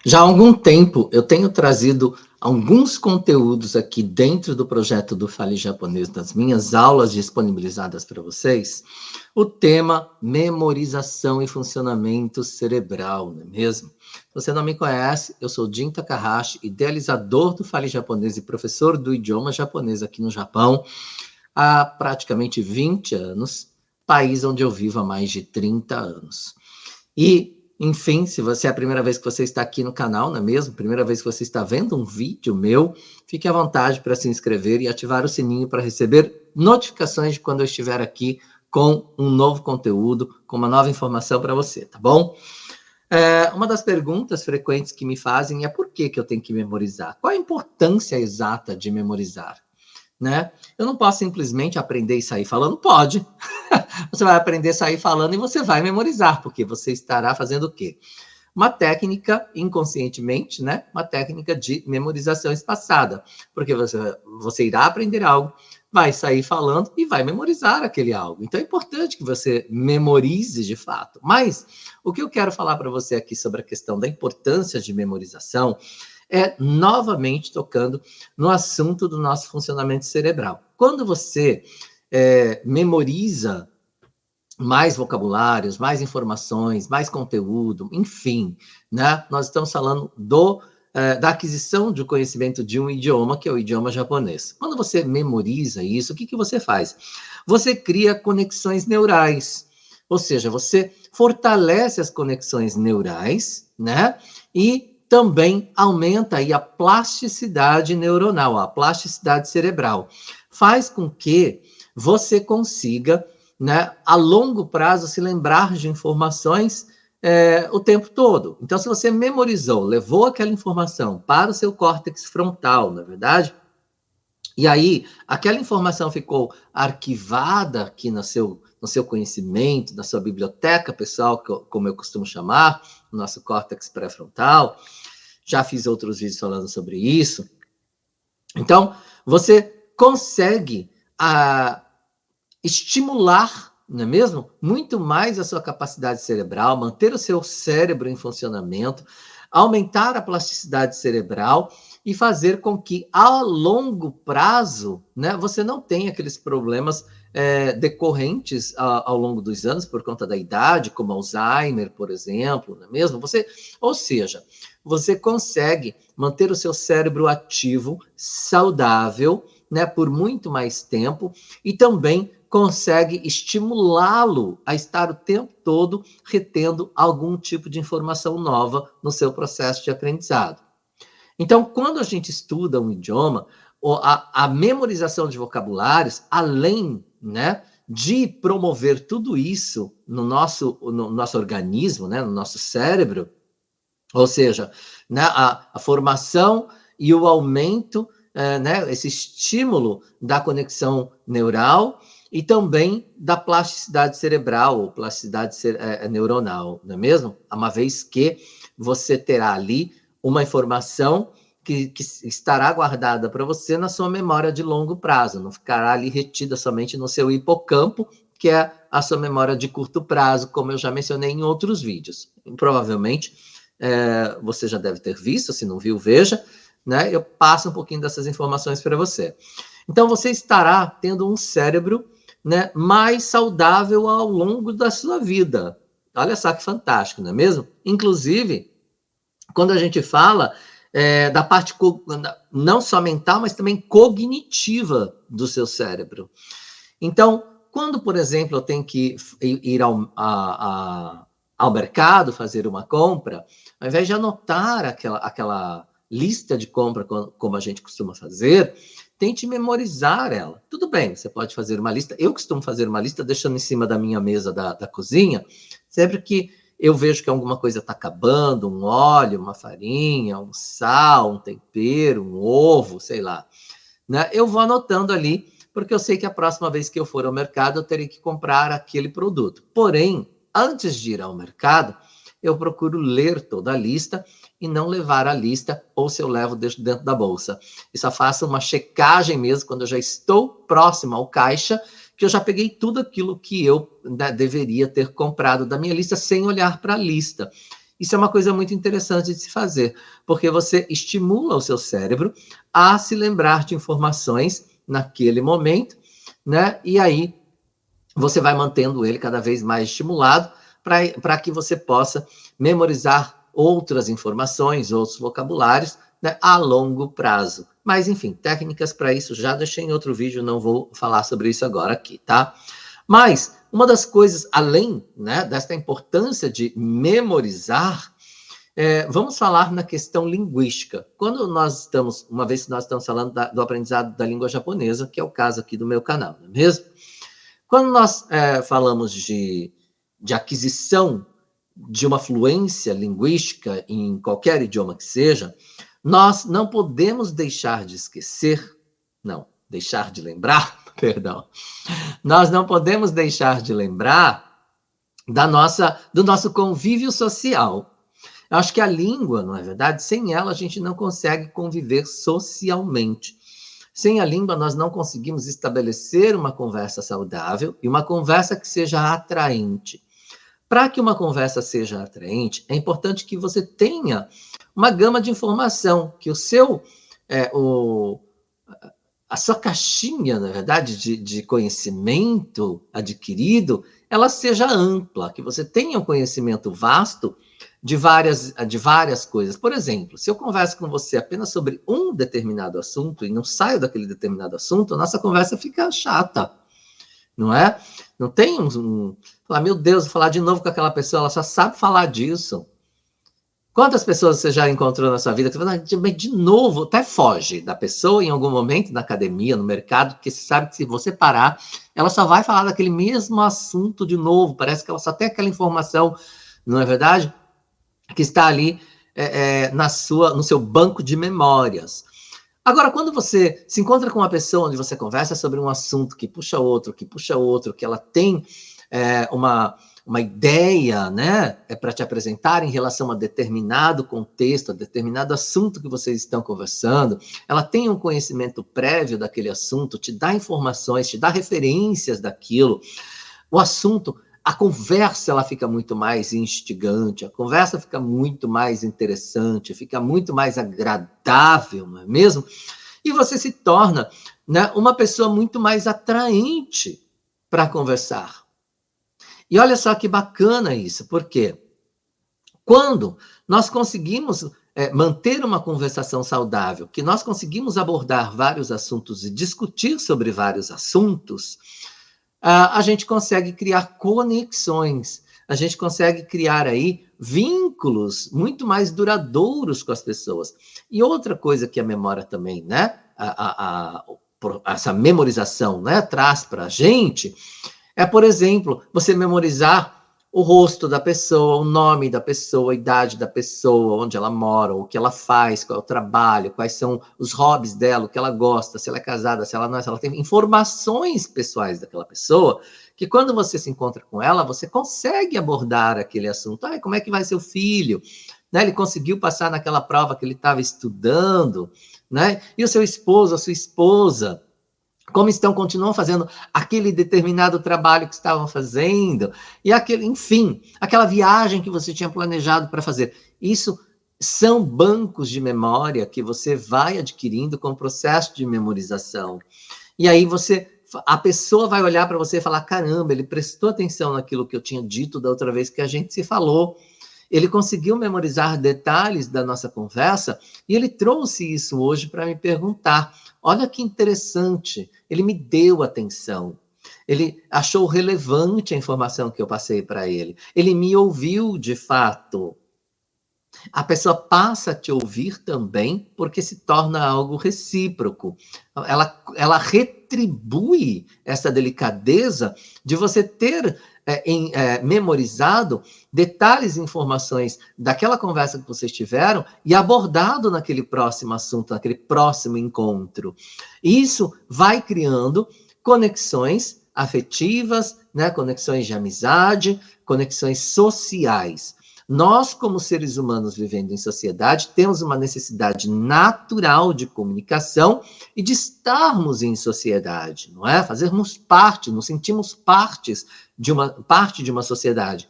Já há algum tempo eu tenho trazido alguns conteúdos aqui dentro do projeto do Fale Japonês, das minhas aulas disponibilizadas para vocês, o tema memorização e funcionamento cerebral, não é mesmo? Se você não me conhece, eu sou Jin Takahashi, idealizador do Fale Japonês e professor do idioma japonês aqui no Japão há praticamente 20 anos, país onde eu vivo há mais de 30 anos. E, enfim, se você é a primeira vez que você está aqui no canal, não é mesmo? Primeira vez que você está vendo um vídeo meu, fique à vontade para se inscrever e ativar o sininho para receber notificações de quando eu estiver aqui com um novo conteúdo, com uma nova informação para você, tá bom? Uma das perguntas frequentes que me fazem é por que eu tenho que memorizar? Qual a importância exata de memorizar? Né? Eu não posso simplesmente aprender e sair falando? Pode. Você vai aprender a sair falando e você vai memorizar, porque você estará fazendo o quê? Uma técnica, inconscientemente, né? Uma técnica de memorização espaçada, porque você irá aprender algo, vai sair falando e vai memorizar aquele algo. Então é importante que você memorize de fato. Mas o que eu quero falar para você aqui sobre a questão da importância de memorização é novamente tocando no assunto do nosso funcionamento cerebral. Quando você memoriza mais vocabulários, mais informações, mais conteúdo, enfim, né? Nós estamos falando da aquisição de conhecimento de um idioma, que é o idioma japonês. Quando você memoriza isso, o que você faz? Você cria conexões neurais, ou seja, você fortalece as conexões neurais, né? E também aumenta aí a plasticidade neuronal, a plasticidade cerebral. Faz com que você consiga, né, a longo prazo, se lembrar de informações o tempo todo. Então, se você memorizou, levou aquela informação para o seu córtex frontal, na verdade, e aí aquela informação ficou arquivada aqui no seu conhecimento, na sua biblioteca pessoal, como eu costumo chamar, no nosso córtex pré-frontal. Já fiz outros vídeos falando sobre isso. Então, você consegue estimular, não é mesmo? Muito mais a sua capacidade cerebral, manter o seu cérebro em funcionamento, aumentar a plasticidade cerebral e fazer com que, a longo prazo, né, você não tenha aqueles problemas decorrentes ao longo dos anos por conta da idade, como Alzheimer, por exemplo, não é mesmo? Ou seja, você consegue manter o seu cérebro ativo, saudável, né, por muito mais tempo e também consegue estimulá-lo a estar o tempo todo retendo algum tipo de informação nova no seu processo de aprendizado. Então, quando a gente estuda um idioma, a memorização de vocabulários, além, né, de promover tudo isso no nosso organismo, né, no nosso cérebro, ou seja, né, a formação e o aumento, né, esse estímulo da conexão neural e também da plasticidade cerebral ou plasticidade neuronal, não é mesmo? Uma vez que você terá ali uma informação que estará guardada para você na sua memória de longo prazo, não ficará ali retida somente no seu hipocampo, que é a sua memória de curto prazo, como eu já mencionei em outros vídeos. E, provavelmente, você já deve ter visto, se não viu, veja, né? Eu passo um pouquinho dessas informações para você. Então, você estará tendo um cérebro, né, mais saudável ao longo da sua vida. Olha só que fantástico, não é mesmo? Inclusive, quando a gente fala da parte não só mental, mas também cognitiva do seu cérebro. Então, quando, por exemplo, eu tenho que ir ao mercado fazer uma compra, ao invés de anotar aquela lista de compra como a gente costuma fazer, tente memorizar ela. Tudo bem, você pode fazer uma lista. Eu costumo fazer uma lista deixando em cima da minha mesa da cozinha, sempre que eu vejo que alguma coisa está acabando, um óleo, uma farinha, um sal, um tempero, um ovo, sei lá, né? Eu vou anotando ali, porque eu sei que a próxima vez que eu for ao mercado, eu terei que comprar aquele produto. Porém, antes de ir ao mercado, eu procuro ler toda a lista e não levar a lista, ou se eu levo dentro da bolsa. E só faço uma checagem mesmo, quando eu já estou próximo ao caixa, que eu já peguei tudo aquilo que eu, né, deveria ter comprado da minha lista, sem olhar para a lista. Isso é uma coisa muito interessante de se fazer, porque você estimula o seu cérebro a se lembrar de informações naquele momento, né? E aí você vai mantendo ele cada vez mais estimulado para que você possa memorizar outras informações, outros vocabulários, né, a longo prazo. Mas, enfim, técnicas para isso já deixei em outro vídeo, não vou falar sobre isso agora aqui, tá? Mas uma das coisas, além, né, desta importância de memorizar, vamos falar na questão linguística. Quando nós estamos, uma vez que nós estamos falando do aprendizado da língua japonesa, que é o caso aqui do meu canal, não é mesmo? Quando nós falamos de aquisição de uma fluência linguística em qualquer idioma que seja, nós não podemos deixar de esquecer, não, deixar de lembrar, perdão, nós não podemos deixar de lembrar do nosso convívio social. Eu acho que a língua, não é verdade? Sem ela, a gente não consegue conviver socialmente. Sem a língua, nós não conseguimos estabelecer uma conversa saudável e uma conversa que seja atraente. Para que uma conversa seja atraente, é importante que você tenha uma gama de informação, que a sua caixinha, na verdade, de conhecimento adquirido, ela seja ampla, que você tenha um conhecimento vasto de várias coisas. Por exemplo, se eu converso com você apenas sobre um determinado assunto e não saio daquele determinado assunto, a nossa conversa fica chata, não é? Não tem falar, meu Deus, vou falar de novo com aquela pessoa, ela só sabe falar disso. Quantas pessoas você já encontrou na sua vida que você fala, de novo, até foge da pessoa em algum momento, na academia, no mercado, porque você sabe que se você parar, ela só vai falar daquele mesmo assunto de novo, parece que ela só tem aquela informação, não é verdade? Que está ali no seu banco de memórias. Agora, quando você se encontra com uma pessoa onde você conversa sobre um assunto que puxa outro, que ela tem uma ideia, né, para te apresentar em relação a determinado contexto, a determinado assunto que vocês estão conversando, ela tem um conhecimento prévio daquele assunto, te dá informações, te dá referências daquilo, o assunto, a conversa, ela fica muito mais instigante, a conversa fica muito mais interessante, fica muito mais agradável, não é mesmo? E você se torna, né, uma pessoa muito mais atraente para conversar. E olha só que bacana isso, porque quando nós conseguimos manter uma conversação saudável, que nós conseguimos abordar vários assuntos e discutir sobre vários assuntos, a gente consegue criar conexões, a gente consegue criar aí vínculos muito mais duradouros com as pessoas. E outra coisa que a memória também, né, essa memorização, né, traz para a gente, por exemplo, você memorizar o rosto da pessoa, o nome da pessoa, a idade da pessoa, onde ela mora, o que ela faz, qual é o trabalho, quais são os hobbies dela, o que ela gosta, se ela é casada, se ela não é, se ela tem informações pessoais daquela pessoa, que quando você se encontra com ela, você consegue abordar aquele assunto. Como é que vai seu filho? Né? Ele conseguiu passar naquela prova que ele estava estudando, né? E o seu esposo, a sua esposa, como continuam fazendo aquele determinado trabalho que estavam fazendo, e enfim, aquela viagem que você tinha planejado para fazer. Isso são bancos de memória que você vai adquirindo com o processo de memorização. E aí a pessoa vai olhar para você e falar, caramba, ele prestou atenção naquilo que eu tinha dito da outra vez que a gente se falou. Ele conseguiu memorizar detalhes da nossa conversa e ele trouxe isso hoje para me perguntar. Olha que interessante, ele me deu atenção. Ele achou relevante a informação que eu passei para ele. Ele me ouviu de fato. A pessoa passa a te ouvir também porque se torna algo recíproco. Ela retribui essa delicadeza de você ter memorizado detalhes e informações daquela conversa que vocês tiveram e abordado naquele próximo assunto, naquele próximo encontro. Isso vai criando conexões afetivas, né, conexões de amizade, conexões sociais. Nós, como seres humanos vivendo em sociedade, temos uma necessidade natural de comunicação e de estarmos em sociedade, não é? Fazermos parte, nos sentimos parte de uma sociedade.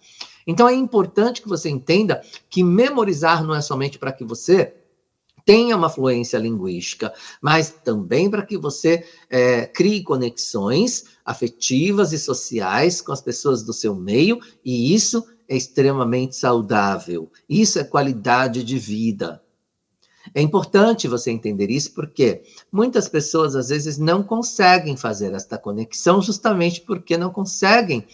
Então, é importante que você entenda que memorizar não é somente para que você tenha uma fluência linguística, mas também para que você crie conexões afetivas e sociais com as pessoas do seu meio, e isso é extremamente saudável. Isso é qualidade de vida. É importante você entender isso porque muitas pessoas, às vezes, não conseguem fazer esta conexão justamente porque não conseguem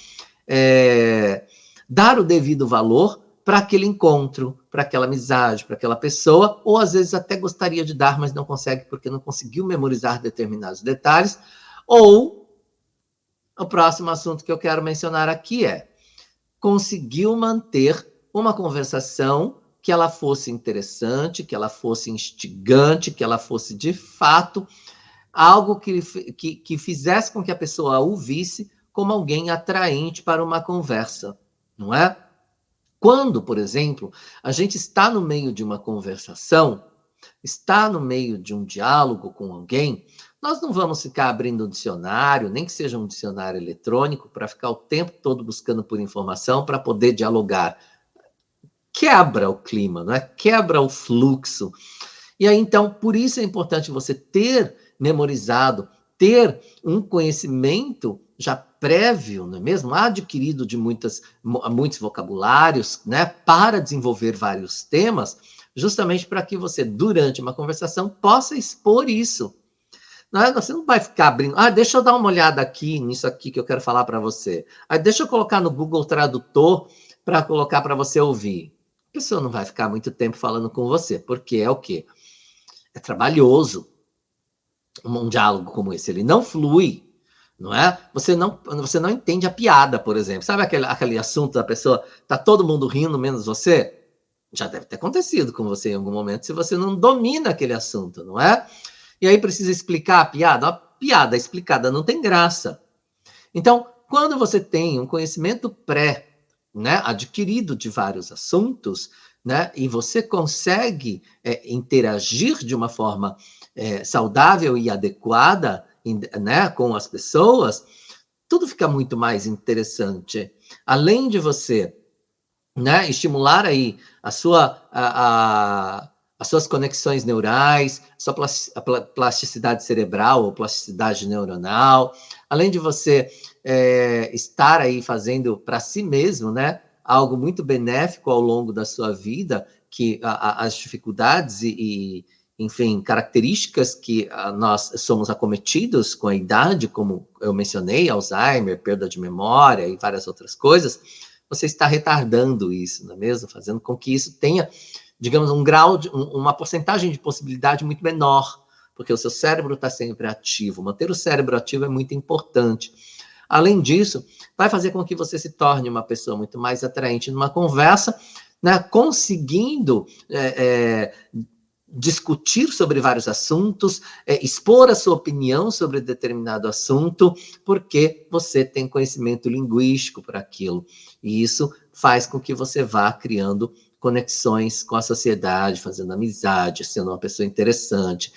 dar o devido valor para aquele encontro, para aquela amizade, para aquela pessoa, ou às vezes até gostaria de dar, mas não consegue porque não conseguiu memorizar determinados detalhes, ou o próximo assunto que eu quero mencionar aqui conseguiu manter uma conversação que ela fosse interessante, que ela fosse instigante, que ela fosse de fato algo que fizesse com que a pessoa a ouvisse como alguém atraente para uma conversa, não é? Quando, por exemplo, a gente está no meio de uma conversação, está no meio de um diálogo com alguém, nós não vamos ficar abrindo um dicionário, nem que seja um dicionário eletrônico, para ficar o tempo todo buscando por informação para poder dialogar. Quebra o clima, não é? Quebra o fluxo. E aí, então, por isso é importante você ter memorizado, ter um conhecimento já prévio, não é mesmo? Adquirido de muitos vocabulários, né? Para desenvolver vários temas, justamente para que você, durante uma conversação, possa expor isso. Você não vai ficar abrindo, deixa eu dar uma olhada aqui, nisso aqui que eu quero falar para você. Deixa eu colocar no Google Tradutor para colocar para você ouvir. A pessoa não vai ficar muito tempo falando com você, porque é o quê? É trabalhoso um diálogo como esse, ele não flui, não é? Você não entende a piada, por exemplo. Sabe aquele assunto da pessoa, tá todo mundo rindo, menos você? Já deve ter acontecido com você em algum momento, se você não domina aquele assunto, não é? E aí precisa explicar a piada. A piada explicada não tem graça. Então, quando você tem um conhecimento né, adquirido de vários assuntos, né, e você consegue interagir de uma forma saudável e adequada, né, com as pessoas, tudo fica muito mais interessante. Além de você, né, estimular aí as suas conexões neurais, sua plasticidade cerebral ou plasticidade neuronal, além de você estar aí fazendo para si mesmo, né, algo muito benéfico ao longo da sua vida, que as dificuldades enfim, características que nós somos acometidos com a idade, como eu mencionei, Alzheimer, perda de memória e várias outras coisas, você está retardando isso, não é mesmo? Fazendo com que isso tenha, digamos, uma porcentagem de possibilidade muito menor, porque o seu cérebro está sempre ativo. Manter o cérebro ativo é muito importante. Além disso, vai fazer com que você se torne uma pessoa muito mais atraente numa conversa, né, conseguindo discutir sobre vários assuntos, expor a sua opinião sobre determinado assunto, porque você tem conhecimento linguístico para aquilo. E isso faz com que você vá criando conexões com a sociedade, fazendo amizade, sendo uma pessoa interessante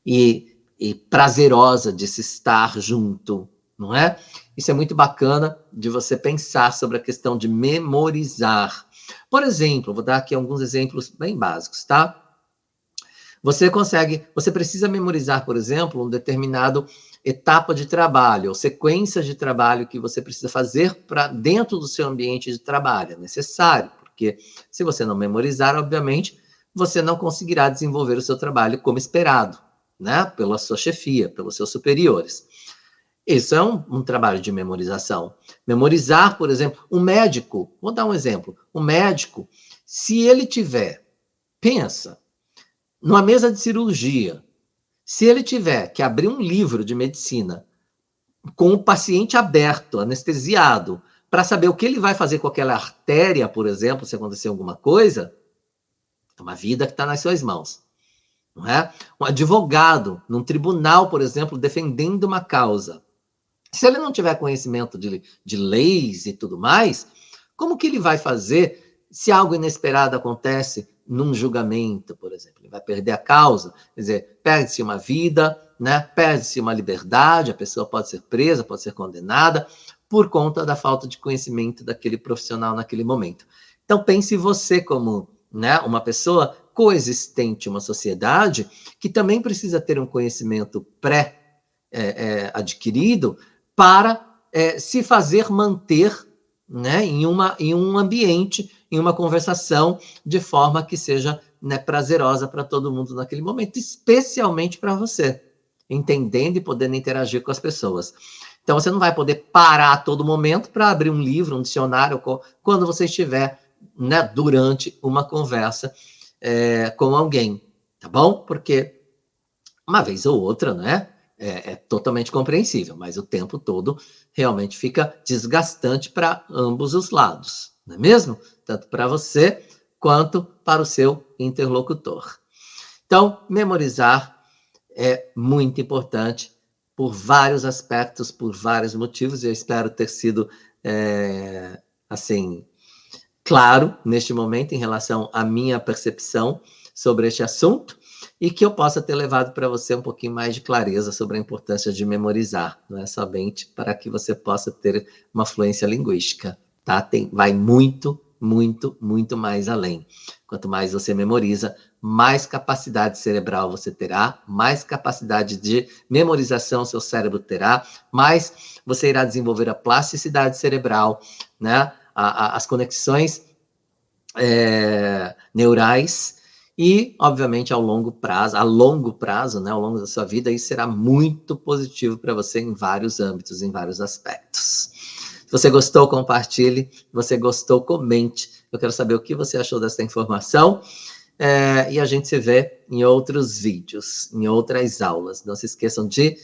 e prazerosa de se estar junto, não é? Isso é muito bacana de você pensar sobre a questão de memorizar. Por exemplo, vou dar aqui alguns exemplos bem básicos, tá? Você precisa memorizar, por exemplo, um determinado etapa de trabalho, ou sequência de trabalho que você precisa fazer para dentro do seu ambiente de trabalho. É necessário, porque se você não memorizar, obviamente, você não conseguirá desenvolver o seu trabalho como esperado, né? Pela sua chefia, pelos seus superiores. Isso é um trabalho de memorização. Memorizar, por exemplo, um médico, vou dar um exemplo, um médico, se ele tiver, pensa, numa mesa de cirurgia, se ele tiver que abrir um livro de medicina com o paciente aberto, anestesiado, para saber o que ele vai fazer com aquela artéria, por exemplo, se acontecer alguma coisa, é uma vida que está nas suas mãos. Não é? Um advogado, num tribunal, por exemplo, defendendo uma causa. Se ele não tiver conhecimento de leis e tudo mais, como que ele vai fazer se algo inesperado acontece num julgamento, por exemplo? Ele vai perder a causa, quer dizer, perde-se uma vida, né? Perde-se uma liberdade, a pessoa pode ser presa, pode ser condenada, por conta da falta de conhecimento daquele profissional naquele momento. Então, pense você como, né, uma pessoa coexistente em uma sociedade que também precisa ter um conhecimento adquirido para se fazer manter, né, em um ambiente, em uma conversação, de forma que seja, né, prazerosa para todo mundo naquele momento, especialmente para você, entendendo e podendo interagir com as pessoas. Então, você não vai poder parar a todo momento para abrir um livro, um dicionário, quando você estiver, né, durante uma conversa com alguém, tá bom? Porque uma vez ou outra, né, é totalmente compreensível, mas o tempo todo realmente fica desgastante para ambos os lados, não é mesmo? Tanto para você quanto para o seu interlocutor. Então, memorizar é muito importante por vários aspectos, por vários motivos, e eu espero ter sido, assim, claro neste momento em relação à minha percepção sobre este assunto, e que eu possa ter levado para você um pouquinho mais de clareza sobre a importância de memorizar, não é somente para que você possa ter uma fluência linguística, tá? Vai muito, muito, muito mais além. Quanto mais você memoriza, mais capacidade cerebral você terá, mais capacidade de memorização seu cérebro terá, mais você irá desenvolver a plasticidade cerebral, né? As conexões neurais, e, obviamente, a longo prazo, né, ao longo da sua vida, isso será muito positivo para você em vários âmbitos, em vários aspectos. Se você gostou, compartilhe. Se você gostou, comente. Eu quero saber o que você achou dessa informação. E a gente se vê em outros vídeos, em outras aulas. Não se esqueçam de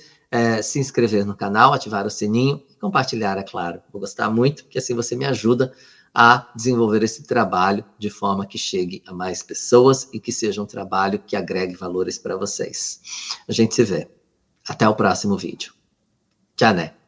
se inscrever no canal, ativar o sininho e compartilhar, é claro. Vou gostar muito, porque assim você me ajuda a desenvolver esse trabalho de forma que chegue a mais pessoas e que seja um trabalho que agregue valores para vocês. A gente se vê. Até o próximo vídeo. Tchau, né?